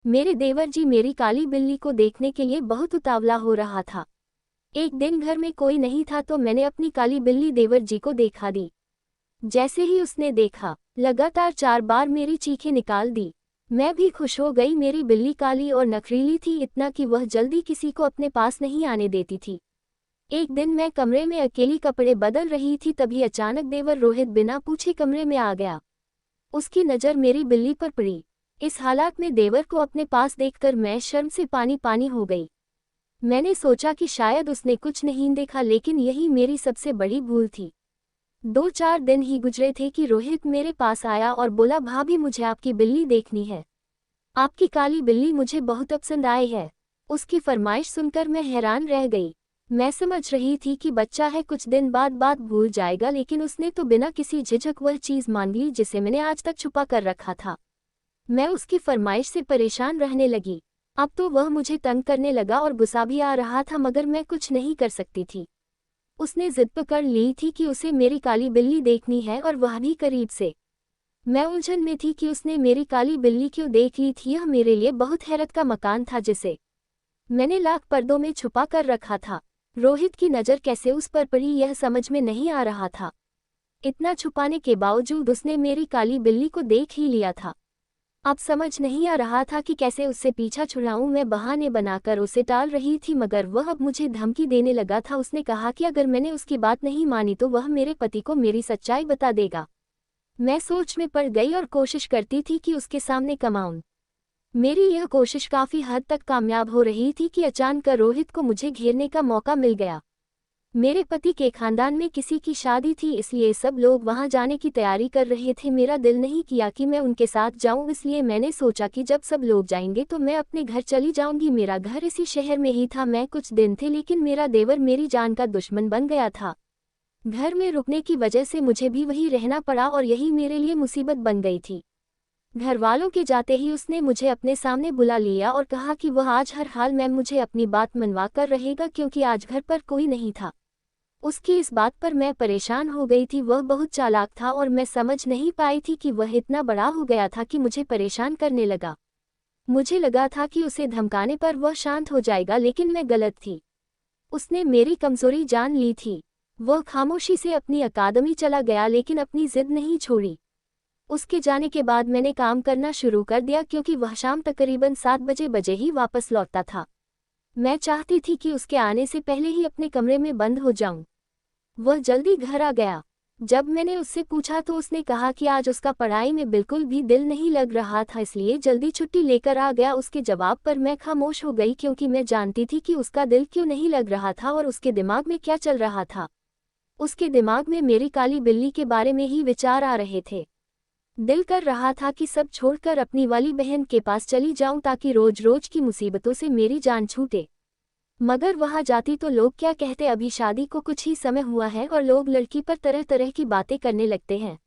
मेरे देवर जी मेरी काली बिल्ली को देखने के लिए बहुत उतावला हो रहा था। एक दिन घर में कोई नहीं था तो मैंने अपनी काली बिल्ली देवर जी को देखा दी। जैसे ही उसने देखा, लगातार 4 बार मेरी चीखें निकाल दी। मैं भी खुश हो गई। मेरी बिल्ली काली और नखरीली थी, इतना कि वह जल्दी किसी को अपने पास नहीं आने देती थी। एक दिन मैं कमरे में अकेली कपड़े बदल रही थी, तभी अचानक देवर रोहित बिना पूछे कमरे में आ गया। उसकी नज़र मेरी बिल्ली पर पड़ी। इस हालात में देवर को अपने पास देखकर मैं शर्म से पानी पानी हो गई। मैंने सोचा कि शायद उसने कुछ नहीं देखा, लेकिन यही मेरी सबसे बड़ी भूल थी। 2-4 दिन ही गुजरे थे कि रोहित मेरे पास आया और बोला, भाभी मुझे आपकी बिल्ली देखनी है। आपकी काली बिल्ली मुझे बहुत पसंद आई है। उसकी फरमाइश सुनकर मैं हैरान रह गई। मैं समझ रही थी कि बच्चा है, कुछ दिन बाद बात भूल जाएगा, लेकिन उसने तो बिना किसी झिझक वह चीज़ मान ली जिसे मैंने आज तक छुपा कर रखा था। मैं उसकी फरमाइश से परेशान रहने लगी। अब तो वह मुझे तंग करने लगा और गुस्सा भी आ रहा था, मगर मैं कुछ नहीं कर सकती थी। उसने जिद पकड़ ली थी कि उसे मेरी काली बिल्ली देखनी है, और वह भी करीब से। मैं उलझन में थी कि उसने मेरी काली बिल्ली क्यों देख ली थी। यह मेरे लिए बहुत हैरत का मकान था जिसे मैंने लाख पर्दों में छुपा कर रखा था। रोहित की नज़र कैसे उस पर पड़ी यह समझ में नहीं आ रहा था। इतना छुपाने के बावजूद उसने मेरी काली बिल्ली को देख ही लिया था। अब समझ नहीं आ रहा था कि कैसे उससे पीछा छुड़ाऊं। मैं बहाने बनाकर उसे टाल रही थी, मगर वह अब मुझे धमकी देने लगा था। उसने कहा कि अगर मैंने उसकी बात नहीं मानी तो वह मेरे पति को मेरी सच्चाई बता देगा। मैं सोच में पड़ गई और कोशिश करती थी कि उसके सामने कमाऊं। मेरी यह कोशिश काफ़ी हद तक कामयाब हो रही थी कि अचानक रोहित को मुझे घेरने का मौका मिल गया। मेरे पति के खानदान में किसी की शादी थी, इसलिए सब लोग वहां जाने की तैयारी कर रहे थे। मेरा दिल नहीं किया कि मैं उनके साथ जाऊं, इसलिए मैंने सोचा कि जब सब लोग जाएंगे तो मैं अपने घर चली जाऊंगी। मेरा घर इसी शहर में ही था। मैं कुछ दिन थे, लेकिन मेरा देवर मेरी जान का दुश्मन बन गया था। घर में रुकने की वजह से मुझे भी वहीं रहना पड़ा और यही मेरे लिए मुसीबत बन गई थी। घर वालों के जाते ही उसने मुझे अपने सामने बुला लिया और कहा कि वह आज हर हाल में मुझे अपनी बात मनवा कर रहेगा, क्योंकि आज घर पर कोई नहीं था। उसकी इस बात पर मैं परेशान हो गई थी। वह बहुत चालाक था और मैं समझ नहीं पाई थी कि वह इतना बड़ा हो गया था कि मुझे परेशान करने लगा। मुझे लगा था कि उसे धमकाने पर वह शांत हो जाएगा, लेकिन मैं गलत थी। उसने मेरी कमजोरी जान ली थी। वह खामोशी से अपनी अकादमी चला गया, लेकिन अपनी जिद नहीं छोड़ी। उसके जाने के बाद मैंने काम करना शुरू कर दिया, क्योंकि वह शाम तकरीबन 7 बजे ही वापस लौटता था। मैं चाहती थी कि उसके आने से पहले ही अपने कमरे में बंद हो जाऊं। वह जल्दी घर आ गया। जब मैंने उससे पूछा तो उसने कहा कि आज उसका पढ़ाई में बिल्कुल भी दिल नहीं लग रहा था, इसलिए जल्दी छुट्टी लेकर आ गया। उसके जवाब पर मैं खामोश हो गई, क्योंकि मैं जानती थी कि उसका दिल क्यों नहीं लग रहा था और उसके दिमाग में क्या चल रहा था। उसके दिमाग में मेरी काली बिल्ली के बारे में ही विचार आ रहे थे। दिल कर रहा था कि सब छोड़कर अपनी वाली बहन के पास चली जाऊं, ताकि रोज रोज की मुसीबतों से मेरी जान छूटे। मगर वहां जाती तो लोग क्या कहते, अभी शादी को कुछ ही समय हुआ है और लोग लड़की पर तरह तरह की बातें करने लगते हैं।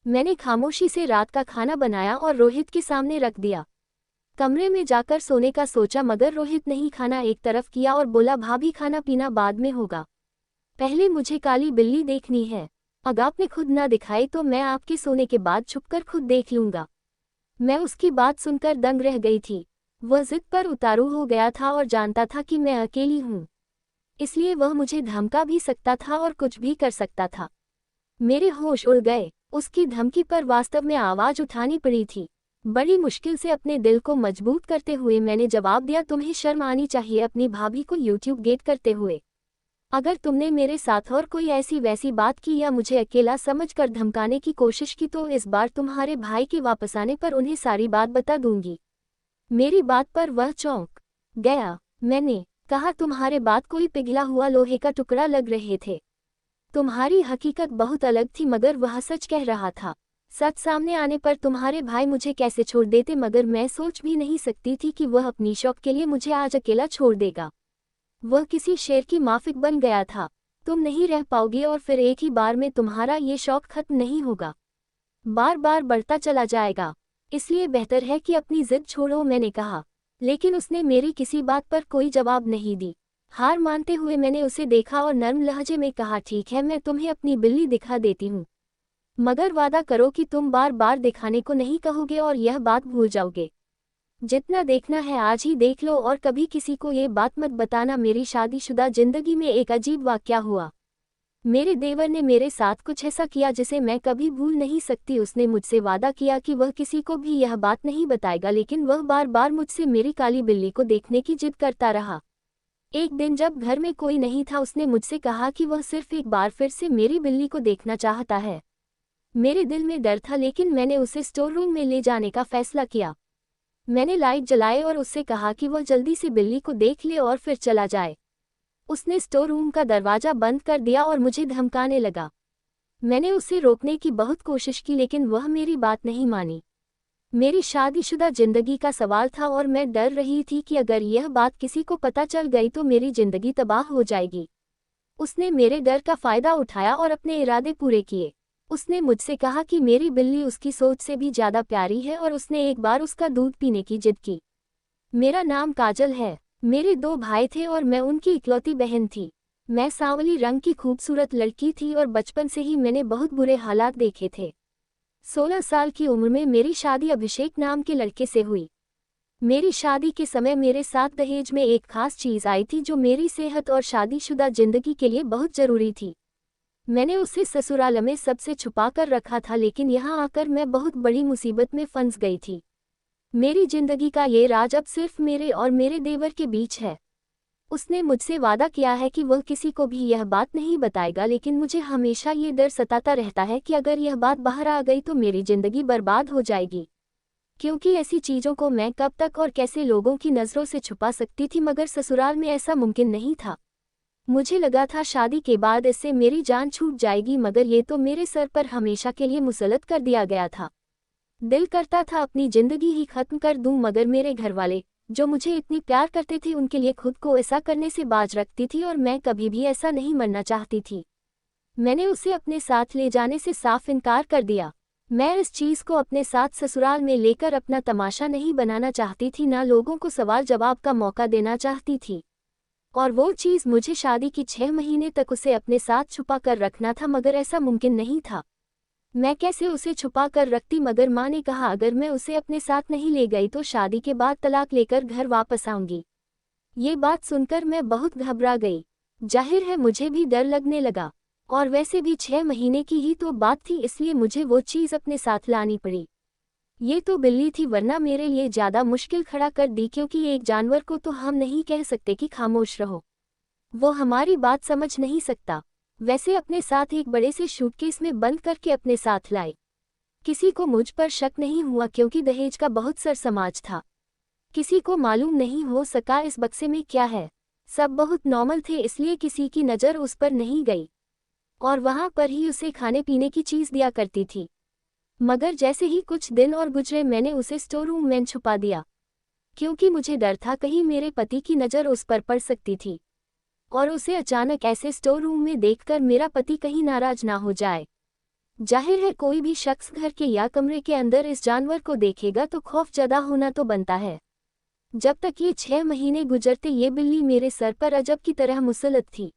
मैंने खामोशी से रात का खाना बनाया और रोहित के सामने रख दिया। कमरे में जाकर सोने का सोचा, मगर रोहित नहीं खाना एक तरफ किया और बोला, भाभी खाना पीना बाद में होगा, पहले मुझे काली बिल्ली देखनी है। अगर आपने खुद ना दिखाई तो मैं आपके सोने के बाद छुपकर खुद देख लूंगा। मैं उसकी बात सुनकर दंग रह गई थी। वह जिद पर उतारू हो गया था और जानता था कि मैं अकेली हूँ, इसलिए वह मुझे धमका भी सकता था और कुछ भी कर सकता था। मेरे होश उड़ गए। उसकी धमकी पर वास्तव में आवाज उठानी पड़ी थी। बड़ी मुश्किल से अपने दिल को मजबूत करते हुए मैंने जवाब दिया, तुम्हें शर्म आनी चाहिए अपनी भाभी को यूट्यूब गेट करते हुए। अगर तुमने मेरे साथ और कोई ऐसी वैसी बात की या मुझे अकेला समझकर धमकाने की कोशिश की तो इस बार तुम्हारे भाई के वापस आने पर उन्हें सारी बात बता दूंगी। मेरी बात पर वह चौंक गया। मैंने कहा, तुम्हारे बात कोई पिघला हुआ लोहे का टुकड़ा लग रहे थे। तुम्हारी हकीकत बहुत अलग थी, मगर वह सच कह रहा था। सच सामने आने पर तुम्हारे भाई मुझे कैसे छोड़ देते, मगर मैं सोच भी नहीं सकती थी कि वह अपनी शौक के लिए मुझे आज अकेला छोड़ देगा। वह किसी शेर की माफिक बन गया था। तुम नहीं रह पाओगे और फिर एक ही बार में तुम्हारा ये शौक खत्म नहीं होगा, बार बार बढ़ता चला जाएगा। इसलिए बेहतर है कि अपनी जिद छोड़ो, मैंने कहा। लेकिन उसने मेरी किसी बात पर कोई जवाब नहीं दी। हार मानते हुए मैंने उसे देखा और नर्म लहजे में कहा, ठीक है, मैं तुम्हें अपनी बिल्ली दिखा देती हूँ, मगर वादा करो कि तुम बार बार दिखाने को नहीं कहोगे और यह बात भूल जाओगे। जितना देखना है आज ही देख लो और कभी किसी को ये बात मत बताना। मेरी शादीशुदा जिंदगी में एक अजीब वाकया हुआ। मेरे देवर ने मेरे साथ कुछ ऐसा किया जिसे मैं कभी भूल नहीं सकती। उसने मुझसे वादा किया कि वह किसी को भी यह बात नहीं बताएगा, लेकिन वह बार बार मुझसे मेरी काली बिल्ली को देखने की जिद करता रहा। एक दिन जब घर में कोई नहीं था, उसने मुझसे कहा कि वह सिर्फ एक बार फिर से मेरी बिल्ली को देखना चाहता है। मेरे दिल में डर था, लेकिन मैंने उसे स्टोर रूम में ले जाने का फैसला किया। मैंने लाइट जलाए और उससे कहा कि वह जल्दी से बिल्ली को देख ले और फिर चला जाए। उसने स्टोर रूम का दरवाजा बंद कर दिया और मुझे धमकाने लगा। मैंने उसे रोकने की बहुत कोशिश की, लेकिन वह मेरी बात नहीं मानी। मेरी शादीशुदा जिंदगी का सवाल था और मैं डर रही थी कि अगर यह बात किसी को पता चल गई तो मेरी जिंदगी तबाह हो जाएगी। उसने मेरे डर का फायदा उठाया और अपने इरादे पूरे किए। उसने मुझसे कहा कि मेरी बिल्ली उसकी सोच से भी ज्यादा प्यारी है और उसने एक बार उसका दूध पीने की जिद की। मेरा नाम काजल है। मेरे 2 भाई थे और मैं उनकी इकलौती बहन थी। मैं सांवली रंग की खूबसूरत लड़की थी और बचपन से ही मैंने बहुत बुरे हालात देखे थे। 16 साल की उम्र में मेरी शादी अभिषेक नाम के लड़के से हुई। मेरी शादी के समय मेरे साथ दहेज में एक खास चीज आई थी जो मेरी सेहत और शादीशुदा जिंदगी के लिए बहुत जरूरी थी। मैंने उसे ससुराल में सबसे छुपा कर रखा था, लेकिन यहाँ आकर मैं बहुत बड़ी मुसीबत में फंस गई थी। मेरी जिंदगी का ये राज अब सिर्फ मेरे और मेरे देवर के बीच है। उसने मुझसे वादा किया है कि वह किसी को भी यह बात नहीं बताएगा, लेकिन मुझे हमेशा ये डर सताता रहता है कि अगर यह बात बाहर आ गई तो मेरी जिंदगी बर्बाद हो जाएगी। क्योंकि ऐसी चीज़ों को मैं कब तक और कैसे लोगों की नज़रों से छुपा सकती थी, मगर ससुराल में ऐसा मुमकिन नहीं था। मुझे लगा था शादी के बाद इससे मेरी जान छूट जाएगी, मगर ये तो मेरे सर पर हमेशा के लिए मुसल्लत कर दिया गया था। दिल करता था अपनी जिंदगी ही खत्म कर दूं, मगर मेरे घरवाले जो मुझे इतनी प्यार करते थे उनके लिए खुद को ऐसा करने से बाज रखती थी और मैं कभी भी ऐसा नहीं मरना चाहती थी। मैंने उसे अपने साथ ले जाने से साफ इनकार कर दिया। मैं इस चीज़ को अपने साथ ससुराल में लेकर अपना तमाशा नहीं बनाना चाहती थी, ना लोगों को सवाल जवाब का मौका देना चाहती थी। और वो चीज़ मुझे शादी की 6 महीने तक उसे अपने साथ छुपा कर रखना था, मगर ऐसा मुमकिन नहीं था। मैं कैसे उसे छुपा कर रखती, मगर माँ ने कहा अगर मैं उसे अपने साथ नहीं ले गई तो शादी के बाद तलाक लेकर घर वापस आऊंगी। ये बात सुनकर मैं बहुत घबरा गई। जाहिर है मुझे भी डर लगने लगा, और वैसे भी 6 महीने की ही तो बात थी, इसलिए मुझे वो चीज़ अपने साथ लानी पड़ी। ये तो बिल्ली थी, वरना मेरे लिए ज़्यादा मुश्किल खड़ा कर दी, क्योंकि एक जानवर को तो हम नहीं कह सकते कि खामोश रहो, वो हमारी बात समझ नहीं सकता। वैसे अपने साथ एक बड़े से सूटकेस में बंद करके अपने साथ लाए। किसी को मुझ पर शक नहीं हुआ, क्योंकि दहेज का बहुत सर समाज था। किसी को मालूम नहीं हो सका इस बक्से में क्या है। सब बहुत नॉर्मल थे, इसलिए किसी की नज़र उस पर नहीं गई, और वहाँ पर ही उसे खाने पीने की चीज़ दिया करती थी। मगर जैसे ही कुछ दिन और गुजरे मैंने उसे स्टोर रूम में छुपा दिया, क्योंकि मुझे डर था कहीं मेरे पति की नज़र उस पर पड़ सकती थी, और उसे अचानक ऐसे स्टोर रूम में देखकर मेरा पति कहीं नाराज ना हो जाए। जाहिर है कोई भी शख्स घर के या कमरे के अंदर इस जानवर को देखेगा तो खौफजदा होना तो बनता है। जब तक ये 6 महीने गुजरते ये बिल्ली मेरे सर पर अजब की तरह मुसल्लत थी।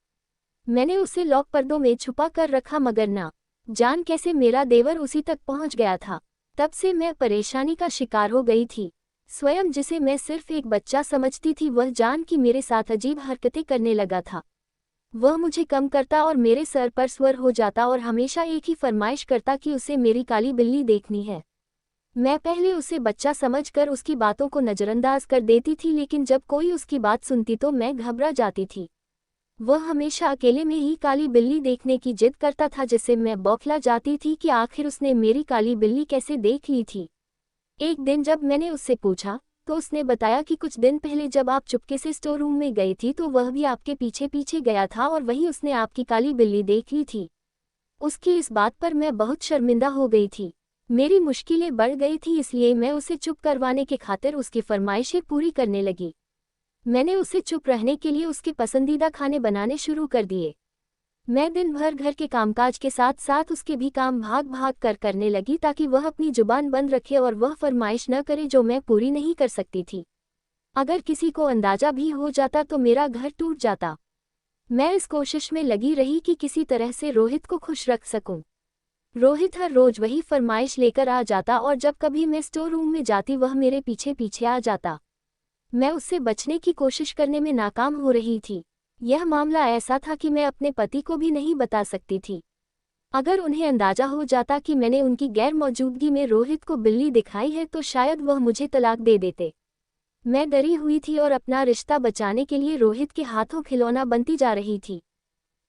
मैंने उसे लॉक पर्दों में छुपा कर रखा, मगर ना जान कैसे मेरा देवर उसी तक पहुंच गया था। तब से मैं परेशानी का शिकार हो गई थी। स्वयं जिसे मैं सिर्फ एक बच्चा समझती थी, वह जान कि मेरे साथ अजीब हरकतें करने लगा था। वह मुझे कम करता और मेरे सर पर स्वर हो जाता और हमेशा एक ही फरमाइश करता कि उसे मेरी काली बिल्ली देखनी है। मैं पहले उसे बच्चा समझकर उसकी बातों को नज़रअंदाज कर देती थी, लेकिन जब कोई उसकी बात सुनती तो मैं घबरा जाती थी। वह हमेशा अकेले में ही काली बिल्ली देखने की जिद करता था, जिससे मैं बौखला जाती थी कि आखिर उसने मेरी काली बिल्ली कैसे देख ली थी। एक दिन जब मैंने उससे पूछा तो उसने बताया कि कुछ दिन पहले जब आप चुपके से स्टोर रूम में गई थी तो वह भी आपके पीछे पीछे गया था और वहीं उसने आपकी काली बिल्ली देख ली थी। उसकी इस बात पर मैं बहुत शर्मिंदा हो गई थी। मेरी मुश्किलें बढ़ गई थी, इसलिए मैं उसे चुप करवाने के खातिर उसकी फरमाइशें पूरी करने लगी। मैंने उसे चुप रहने के लिए उसके पसंदीदा खाने बनाने शुरू कर दिए। मैं दिन भर घर के कामकाज के साथ साथ उसके भी काम भाग भाग कर करने लगी, ताकि वह अपनी जुबान बंद रखे और वह फरमाइश न करे जो मैं पूरी नहीं कर सकती थी। अगर किसी को अंदाजा भी हो जाता तो मेरा घर टूट जाता। मैं इस कोशिश में लगी रही कि किसी तरह से रोहित को खुश रख सकूं, रोहित हर रोज वही फरमाइश लेकर आ जाता और जब कभी मैं स्टोर रूम में जाती वह मेरे पीछे पीछे आ जाता। मैं उससे बचने की कोशिश करने में नाकाम हो रही थी। यह मामला ऐसा था कि मैं अपने पति को भी नहीं बता सकती थी। अगर उन्हें अंदाजा हो जाता कि मैंने उनकी गैर मौजूदगी में रोहित को बिल्ली दिखाई है तो शायद वह मुझे तलाक दे देते। मैं डरी हुई थी और अपना रिश्ता बचाने के लिए रोहित के हाथों खिलौना बनती जा रही थी।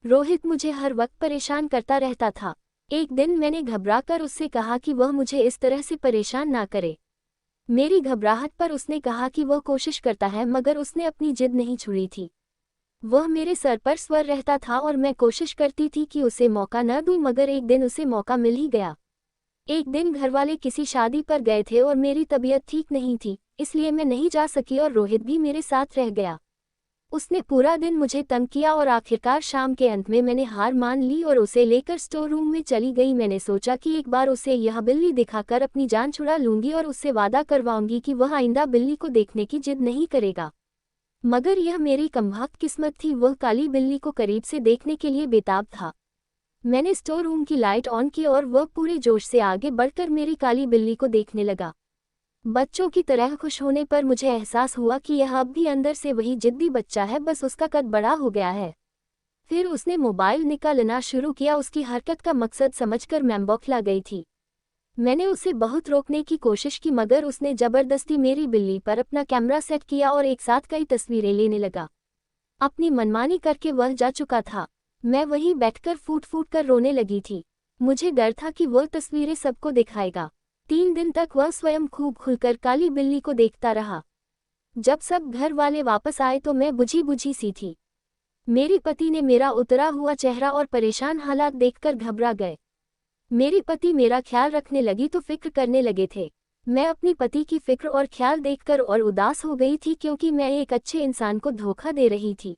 रोहित मुझे हर वक्त परेशान करता रहता था। एक दिन मैंने घबराकर उससे कहा कि वह मुझे इस तरह से परेशान ना करे। मेरी घबराहट पर उसने कहा कि वह कोशिश करता है मगर उसने अपनी जिद नहीं छोड़ी थी। वह मेरे सर पर स्वर रहता था और मैं कोशिश करती थी कि उसे मौका न दूं मगर एक दिन उसे मौका मिल ही गया। एक दिन घरवाले किसी शादी पर गए थे और मेरी तबीयत ठीक नहीं थी, इसलिए मैं नहीं जा सकी और रोहित भी मेरे साथ रह गया। उसने पूरा दिन मुझे तंग किया और आखिरकार शाम के अंत में मैंने हार मान ली और उसे लेकर स्टोर रूम में चली गई। मैंने सोचा कि एक बार उसे यह बिल्ली दिखाकर अपनी जान छुड़ा लूंगी और उससे वादा करवाऊंगी कि वह आइंदा बिल्ली को देखने की जिद नहीं करेगा। मगर यह मेरी कमबख्त किस्मत थी, वह काली बिल्ली को करीब से देखने के लिए बेताब था। मैंने स्टोर रूम की लाइट ऑन की और वह पूरे जोश से आगे बढ़कर मेरी काली बिल्ली को देखने लगा। बच्चों की तरह खुश होने पर मुझे एहसास हुआ कि यह अब भी अंदर से वही जिद्दी बच्चा है, बस उसका कद बड़ा हो गया है। फिर उसने मोबाइल निकालना शुरू किया। उसकी हरकत का मकसद समझकर मैं बौखला गई थी। मैंने उसे बहुत रोकने की कोशिश की मगर उसने जबरदस्ती मेरी बिल्ली पर अपना कैमरा सेट किया और एक साथ कई तस्वीरें लेने लगा। अपनी मनमानी करके वह जा चुका था। मैं वहीं बैठकर फूट फूट कर रोने लगी थी। मुझे डर था कि वह तस्वीरें सबको दिखाएगा। 3 दिन तक वह स्वयं खूब खुलकर काली बिल्ली को देखता रहा। जब सब घर वाले वापस आए तो मैं बुझी बुझी सी थी। मेरे पति ने मेरा उतरा हुआ चेहरा और परेशान हालात देखकर घबरा गए। मेरी पति मेरा ख्याल रखने लगी तो फिक्र करने लगे थे। मैं अपनी पति की फिक्र और ख्याल देखकर और उदास हो गई थी क्योंकि मैं एक अच्छे इंसान को धोखा दे रही थी।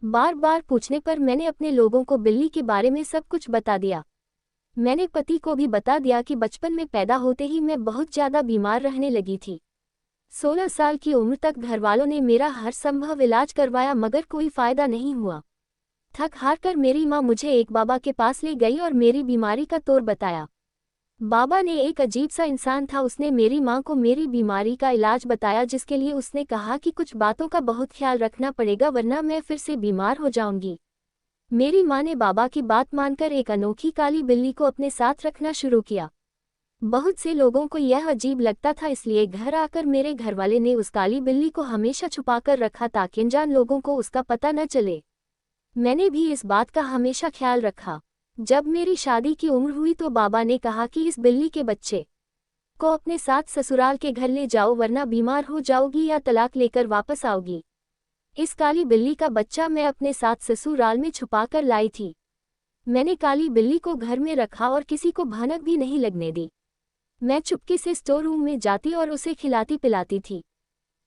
बार बार पूछने पर मैंने अपने लोगों को बिल्ली के बारे में सब कुछ बता दिया। मैंने पति को भी बता दिया कि बचपन में पैदा होते ही मैं बहुत ज़्यादा बीमार रहने लगी थी। 16 साल की उम्र तक घरवालों ने मेरा हर संभव इलाज करवाया मगर कोई फ़ायदा नहीं हुआ। थक हार कर मेरी माँ मुझे एक बाबा के पास ले गई और मेरी बीमारी का तौर बताया। बाबा ने एक अजीब सा इंसान था, उसने मेरी माँ को मेरी बीमारी का इलाज बताया जिसके लिए उसने कहा कि कुछ बातों का बहुत ख्याल रखना पड़ेगा वरना मैं फिर से बीमार हो जाऊंगी। मेरी माँ ने बाबा की बात मानकर एक अनोखी काली बिल्ली को अपने साथ रखना शुरू किया। बहुत से लोगों को यह अजीब लगता था, इसलिए घर आकर मेरे घरवाले ने उस काली बिल्ली को हमेशा छुपाकर रखा ताकि अनजान लोगों को उसका पता न चले। मैंने भी इस बात का हमेशा ख्याल रखा। जब मेरी शादी की उम्र हुई तो बाबा ने कहा कि इस बिल्ली के बच्चे को अपने साथ ससुराल के घर ले जाओ वरना बीमार हो जाओगी या तलाक लेकर वापस आओगी। इस काली बिल्ली का बच्चा मैं अपने साथ ससुराल में छुपा कर लाई थी। मैंने काली बिल्ली को घर में रखा और किसी को भनक भी नहीं लगने दी। मैं चुपके से स्टोर रूम में जाती और उसे खिलाती पिलाती थी।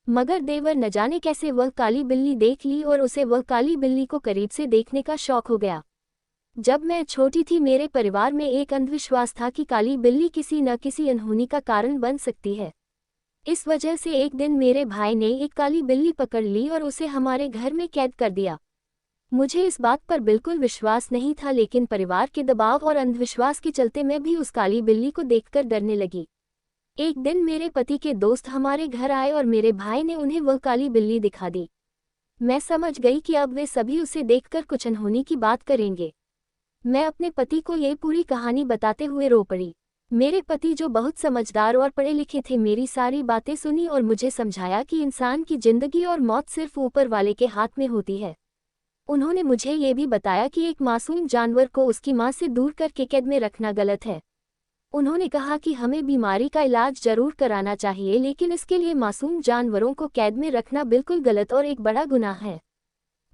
मगर देवर न जाने कैसे वह काली बिल्ली देख ली और उसे वह काली बिल्ली को करीब से देखने का शौक हो गया। जब मैं छोटी थी मेरे परिवार में एक अंधविश्वास था कि काली बिल्ली किसी न किसी अनहोनी का कारण बन सकती है। इस वजह से एक दिन मेरे भाई ने एक काली बिल्ली पकड़ ली और उसे हमारे घर में कैद कर दिया। मुझे इस बात पर बिल्कुल विश्वास नहीं था लेकिन परिवार के दबाव और अंधविश्वास के चलते मैं भी उस काली बिल्ली को देखकर डरने लगी। एक दिन मेरे पति के दोस्त हमारे घर आए और मेरे भाई ने उन्हें वह काली बिल्ली दिखा दी। मैं समझ गई कि अब वे सभी उसे देखकर कुछ अनहोनी की बात करेंगे। मैं अपने पति को ये पूरी कहानी बताते हुए रो पड़ी। मेरे पति जो बहुत समझदार और पढ़े लिखे थे मेरी सारी बातें सुनी और मुझे समझाया कि इंसान की जिंदगी और मौत सिर्फ ऊपर वाले के हाथ में होती है। उन्होंने मुझे ये भी बताया कि एक मासूम जानवर को उसकी मां से दूर करके कैद में रखना गलत है। उन्होंने कहा कि हमें बीमारी का इलाज जरूर कराना चाहिए लेकिन इसके लिए मासूम जानवरों को कैद में रखना बिल्कुल गलत और एक बड़ा गुनाह है।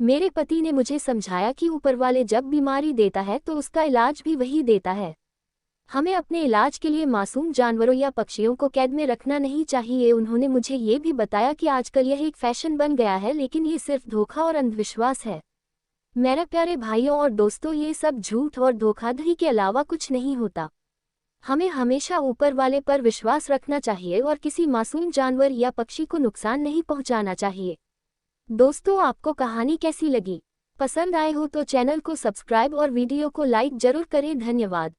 मेरे पति ने मुझे समझाया कि ऊपर वाले जब बीमारी देता है तो उसका इलाज भी वही देता है। हमें अपने इलाज के लिए मासूम जानवरों या पक्षियों को कैद में रखना नहीं चाहिए। उन्होंने मुझे ये भी बताया कि आजकल यह एक फैशन बन गया है लेकिन ये सिर्फ धोखा और अंधविश्वास है। मेरे प्यारे भाइयों और दोस्तों, ये सब झूठ और धोखाधड़ी के अलावा कुछ नहीं होता। हमें हमेशा ऊपर वाले पर विश्वास रखना चाहिए और किसी मासूम जानवर या पक्षी को नुकसान नहीं पहुंचाना चाहिए। दोस्तों, आपको कहानी कैसी लगी? पसंद आए हो तो चैनल को सब्सक्राइब और वीडियो को लाइक जरूर करें। धन्यवाद।